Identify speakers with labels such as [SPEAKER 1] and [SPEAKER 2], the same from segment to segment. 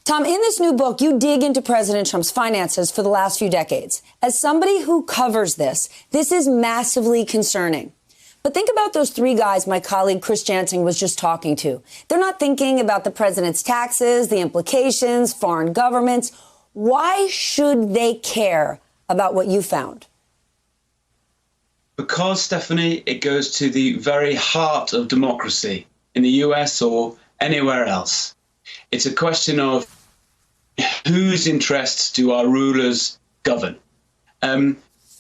[SPEAKER 1] Tom, in this new book, you dig into President Trump's finances for the last few decades. As somebody who covers this is massively concerning. But think about those three guys my colleague Chris Jansing was just talking to. They're not thinking about the president's taxes, the implications, foreign governments. Why should they care about what you found?
[SPEAKER 2] Because, Stephanie, it goes to the very heart of democracy in the US or anywhere else. It's a question of whose interests do our rulers govern?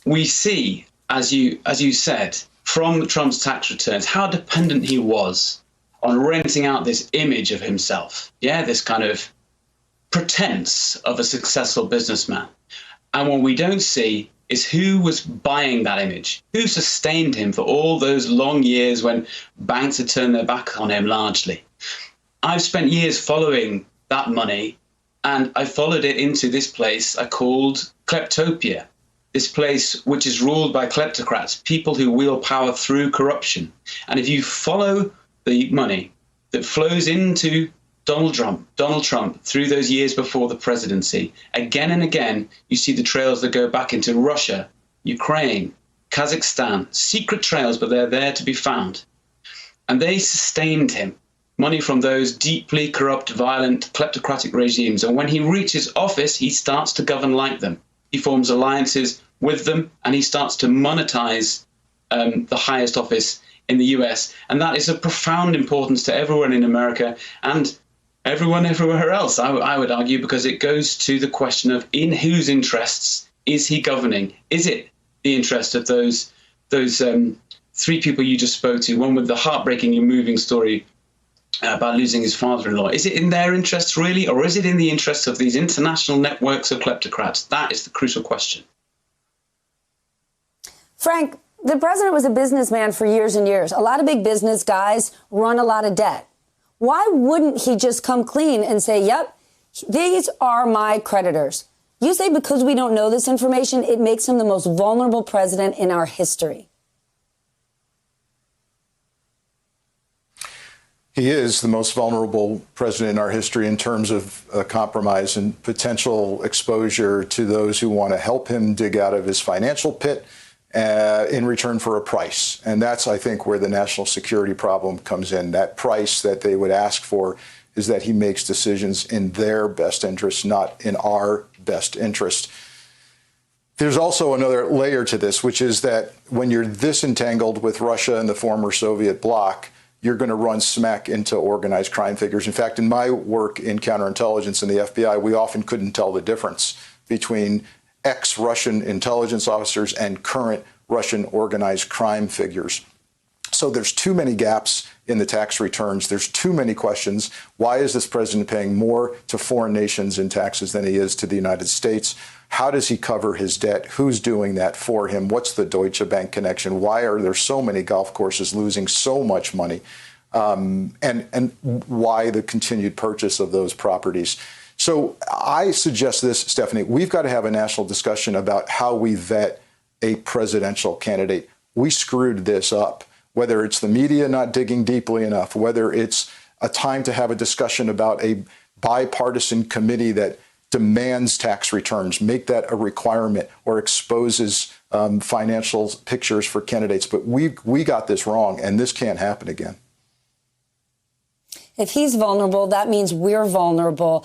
[SPEAKER 2] We see, as you said, from Trump's tax returns, how dependent he was on renting out this image of himself. Yeah, this kind of pretense of a successful businessman. And what we don't see is who was buying that image, who sustained him for all those long years when banks had turned their back on him largely. I've spent years following that money, and I followed it into this place I called Kleptopia, this place which is ruled by kleptocrats, people who wield power through corruption. And if you follow the money that flows into Donald Trump through those years before the presidency, again and again, you see the trails that go back into Russia, Ukraine, Kazakhstan, secret trails, but they're there to be found. And they sustained him. Money from those deeply corrupt, violent, kleptocratic regimes. And when he reaches office, he starts to govern like them. He forms alliances with them, and he starts to monetize the highest office in the US. And that is of profound importance to everyone in America and everyone everywhere else, I would argue, because it goes to the question of in whose interests is he governing? Is it the interest of those three people you just spoke to, one with the heartbreaking and moving story about losing his father-in-law? Is it in their interests, really, or is it in the interests of these international networks of kleptocrats? That is the crucial question.
[SPEAKER 1] Frank, the president was a businessman for years and years. A lot of big business guys run a lot of debt. Why wouldn't he just come clean and say, yep, these are my creditors? You say because we don't know this information, it makes him the most vulnerable president in our history.
[SPEAKER 3] He is the most vulnerable president in our history in terms of compromise and potential exposure to those who want to help him dig out of his financial pit in return for a price. And that's, I think, where the national security problem comes in. That price that they would ask for is that he makes decisions in their best interest, not in our best interest. There's also another layer to this, which is that when you're this entangled with Russia and the former Soviet bloc, you're going to run smack into organized crime figures. In fact, in my work in counterintelligence in the FBI, we often couldn't tell the difference between ex-Russian intelligence officers and current Russian organized crime figures. So there's too many gaps in the tax returns. There's too many questions. Why is this president paying more to foreign nations in taxes than he is to the United States? How does he cover his debt? Who's doing that for him? What's the Deutsche Bank connection? Why are there so many golf courses losing so much money? And why the continued purchase of those properties? So I suggest this, Stephanie, we've got to have a national discussion about how we vet a presidential candidate. We screwed this up, whether it's the media not digging deeply enough, whether it's a time to have a discussion about a bipartisan committee that demands tax returns, make that a requirement, or exposes financial pictures for candidates. But we got this wrong, and this can't happen again.
[SPEAKER 1] If he's vulnerable, that means we're vulnerable.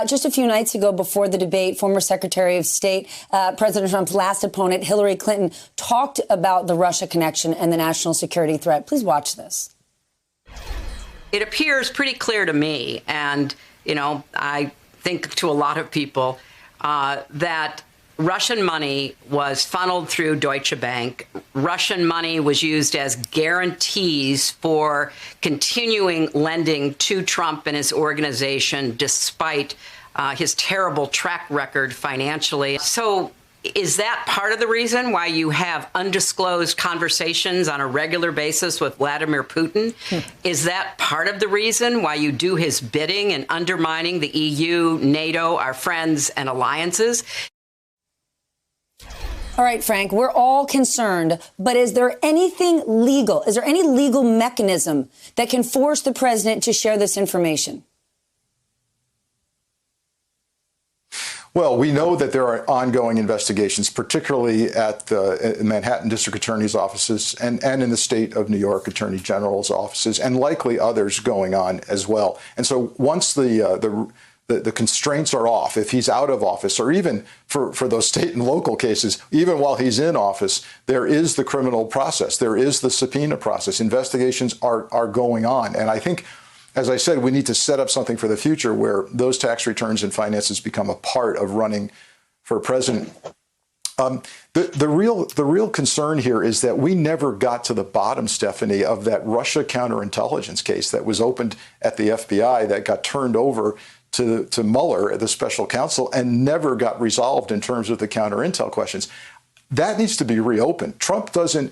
[SPEAKER 1] Just a few nights ago before the debate, former Secretary of State, President Trump's last opponent, Hillary Clinton, talked about the Russia connection and the national security threat. Please watch this.
[SPEAKER 4] It appears pretty clear to me, and, you know, I think to a lot of people, that Russian money was funneled through Deutsche Bank. Russian money was used as guarantees for continuing lending to Trump and his organization, despite his terrible track record financially. So is that part of the reason why you have undisclosed conversations on a regular basis with Vladimir Putin? Is that part of the reason why you do his bidding in undermining the EU, NATO, our friends and alliances?
[SPEAKER 1] All right, Frank, we're all concerned, but is there anything legal? Is there any legal mechanism that can force the president to share this information?
[SPEAKER 3] Well, we know that there are ongoing investigations, particularly at the Manhattan District Attorney's offices and in the state of New York Attorney General's offices, and likely others going on as well. And so once the constraints are off, if he's out of office, or even for those state and local cases, even while he's in office, there is the criminal process. There is the subpoena process. Investigations are going on. And I think, as I said, we need to set up something for the future where those tax returns and finances become a part of running for president. The real concern here is that we never got to the bottom, Stephanie, of that Russia counterintelligence case that was opened at the FBI that got turned over to Mueller, the special counsel, and never got resolved in terms of the counterintel questions. That needs to be reopened. Trump doesn't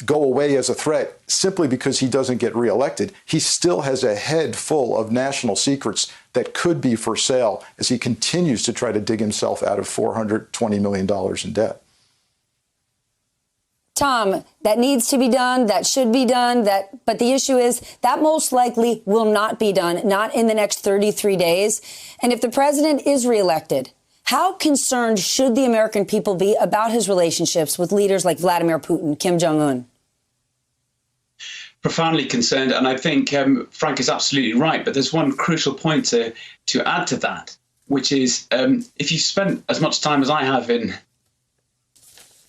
[SPEAKER 3] go away as a threat simply because he doesn't get reelected. He still has a head full of national secrets that could be for sale as he continues to try to dig himself out of $420 million in debt.
[SPEAKER 1] Tom, that needs to be done, that should be done, but the issue is that most likely will not be done, not in the next 33 days. And if the president is reelected, how concerned should the American people be about his relationships with leaders like Vladimir Putin, Kim Jong-un?
[SPEAKER 2] Profoundly concerned, and I think Frank is absolutely right. But there's one crucial point to add to that, which is if you spent as much time as I have in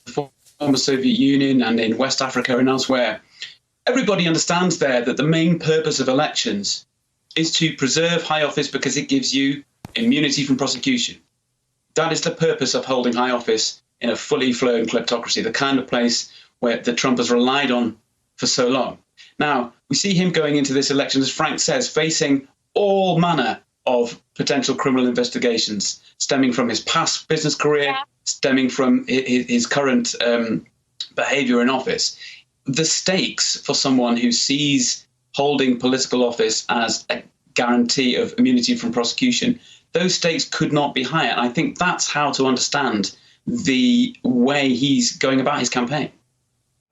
[SPEAKER 2] the former Soviet Union and in West Africa and elsewhere, everybody understands there that the main purpose of elections is to preserve high office because it gives you immunity from prosecution. That is the purpose of holding high office in a fully flown kleptocracy, the kind of place where that Trump has relied on for so long. Now, we see him going into this election, as Frank says, facing all manner of potential criminal investigations stemming from his past business career, stemming from his current behavior in office. The stakes for someone who sees holding political office as a guarantee of immunity from prosecution, those stakes could not be higher. And I think that's how to understand the way he's going about his campaign.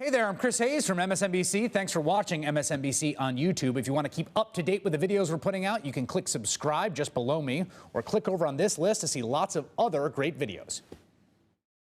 [SPEAKER 5] Hey there, I'm Chris Hayes from MSNBC. Thanks for watching MSNBC on YouTube. If you want to keep up to date with the videos we're putting out, you can click subscribe just below me or click over on this list to see lots of other great videos.